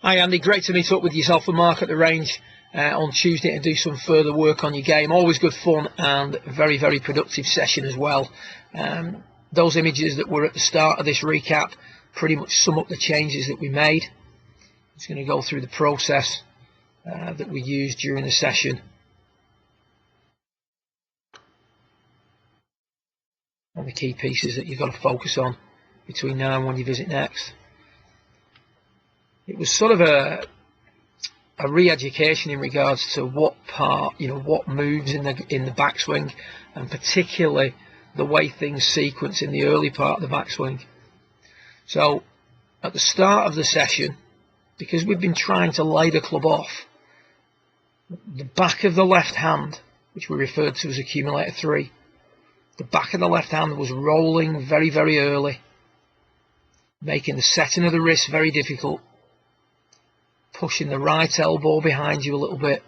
Hi Andy, great to meet up with yourself and Mark at the range on Tuesday and do some further work on your game. Always good fun and very, very productive session as well. Those images that were at the start of this recap pretty much sum up the changes that we made. I'm just going to go through the process that we used during the session. And the key pieces that you've got to focus on between now and when you visit next. It was sort of a re-education in regards to what moves in the backswing, and particularly the way things sequence in the early part of the backswing. So at the start of the session, because we've been trying to lay the club off, the back of the left hand, which we referred to as accumulator 3, the back of the left hand was rolling very, very early, making the setting of the wrist very difficult, pushing the right elbow behind you a little bit.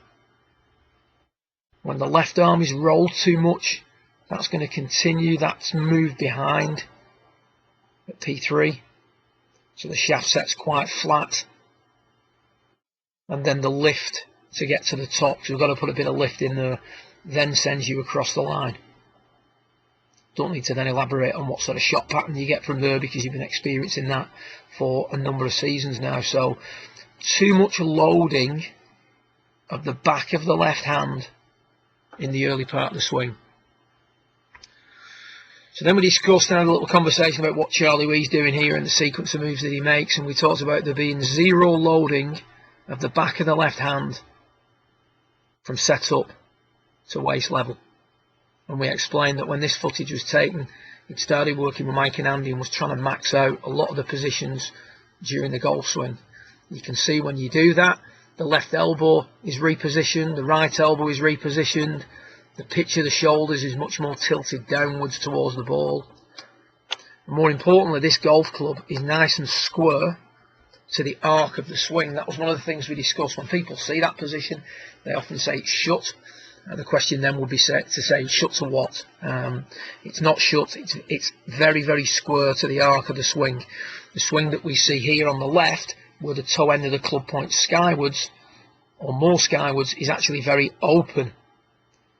When the left arm is rolled too much, that's going to continue that move behind at P3. So the shaft sets quite flat. And then the lift to get to the top, because we've got to put a bit of lift in there, then sends you across the line. Don't need to then elaborate on what sort of shot pattern you get from there, because you've been experiencing that for a number of seasons now. So too much loading of the back of the left hand in the early part of the swing. So then we discussed and had a little conversation about what Charlie Wee's doing here and the sequence of moves that he makes, and we talked about there being zero loading of the back of the left hand from set up to waist level. And we explained that when this footage was taken, he'd started working with Mike and Andy and was trying to max out a lot of the positions during the golf swing. You can see when you do that, the left elbow is repositioned, the right elbow is repositioned, the pitch of the shoulders is much more tilted downwards towards the ball. And more importantly, this golf club is nice and square to the arc of the swing. That was one of the things we discussed. When people see that position, they often say it's shut. The question then would be to say shut to what? It's not shut, it's very, very square to the arc of the swing. The swing that we see here on the left, where the toe end of the club points skywards, or more skywards, is actually very open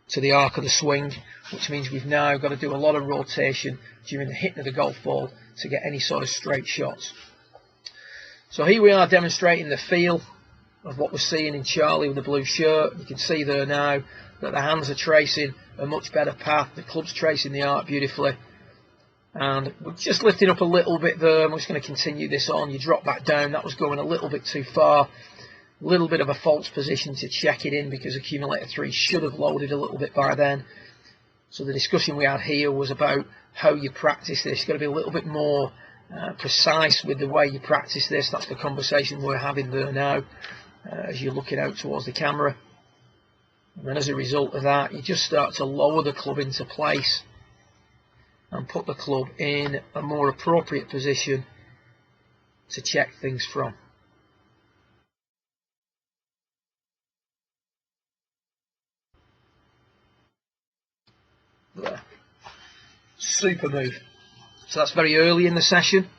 to the arc of the swing, which means we've now got to do a lot of rotation during the hitting of the golf ball to get any sort of straight shots. So here we are demonstrating the feel of what we're seeing in Charlie with the blue shirt. You can see there now that the hands are tracing a much better path, the club's tracing the arc beautifully, and we're just lifting up a little bit there. I'm just going to continue this on. You drop back down, that was going a little bit too far, a little bit of a false position to check it in, because accumulator 3 should have loaded a little bit by then. So the discussion we had here was about how you practice this. You've got to be a little bit more precise with the way you practice this. That's the conversation we're having there now, as you're looking out towards the camera. And then as a result of that, you just start to lower the club into place and put the club in a more appropriate position to check things from. There. Super move. So that's very early in the session.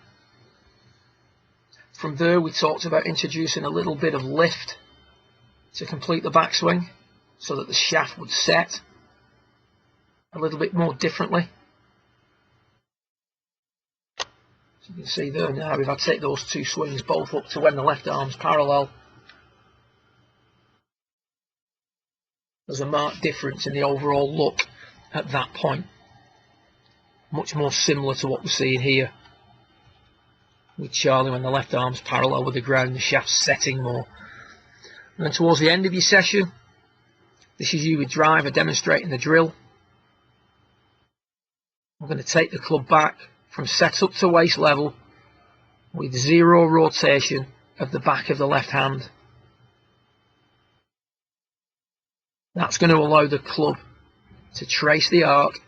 From there we talked about introducing a little bit of lift to complete the backswing, so that the shaft would set a little bit more differently. So you can see there now, if I take those two swings both up to when the left arm's parallel, there's a marked difference in the overall look at that point. Much more similar to what we're seeing here with Charlie when the left arm's parallel with the ground, the shaft's setting more. And then towards the end of your session, this is you with driver demonstrating the drill. I'm going to take the club back from set up to waist level with zero rotation of the back of the left hand. That's going to allow the club to trace the arc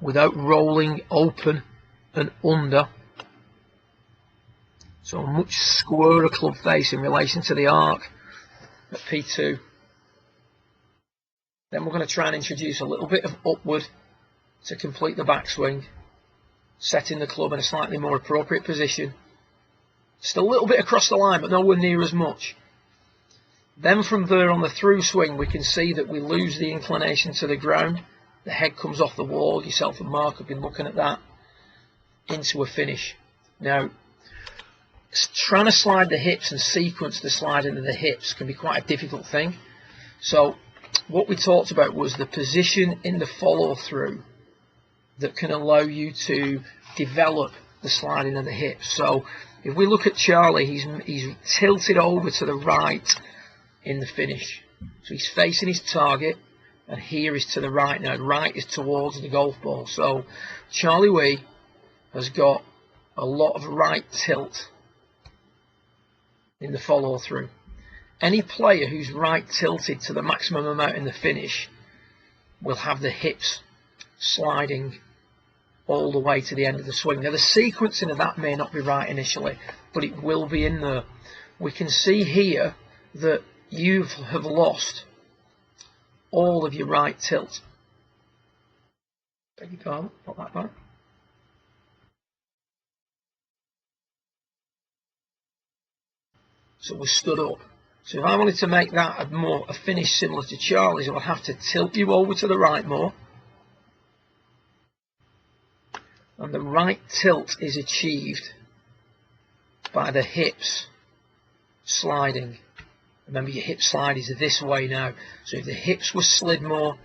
without rolling open and under. So a much squarer club face in relation to the arc at P2. Then we're going to try and introduce a little bit of upward to complete the backswing, setting the club in a slightly more appropriate position Just a little bit across the line, but nowhere near as much. Then from there on the through swing, we can see that we lose the inclination to the ground. The head comes off the wall. Yourself and Mark have been looking at that. Into a finish. Now, trying to slide the hips and sequence the sliding of the hips can be quite a difficult thing. So what we talked about was the position in the follow through that can allow you to develop the sliding of the hips. So if we look at Charlie, he's tilted over to the right in the finish. So he's facing his target, and here is to the right now. Right is towards the golf ball. So Charlie Wee has got a lot of right tilt in the follow through. Any player who's right tilted to the maximum amount in the finish will have the hips sliding all the way to the end of the swing. Now the sequencing of that may not be right initially, but it will be in there. We can see here that you have lost all of your right tilt. Beg your pardon, put that back. So we're stood up. So if I wanted to make that a finish similar to Charlie's, I would have to tilt you over to the right more. And the right tilt is achieved by the hips sliding. Remember, your hip slide is this way now. So if the hips were slid more,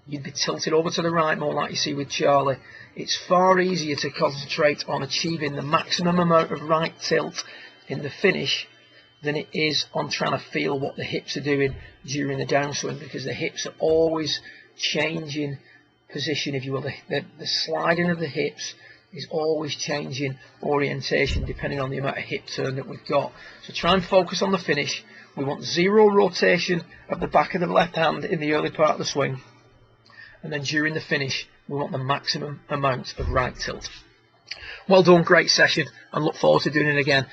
you'd be tilted over to the right more like you see with Charlie. It's far easier to concentrate on achieving the maximum amount of right tilt in the finish than it is on trying to feel what the hips are doing during the downswing, because the hips are always changing position, if you will. The sliding of the hips is always changing orientation depending on the amount of hip turn that we've got. So try and focus on the finish. We want zero rotation of the back of the left hand in the early part of the swing, and then during the finish we want the maximum amount of right tilt. Well done, great session, and look forward to doing it again.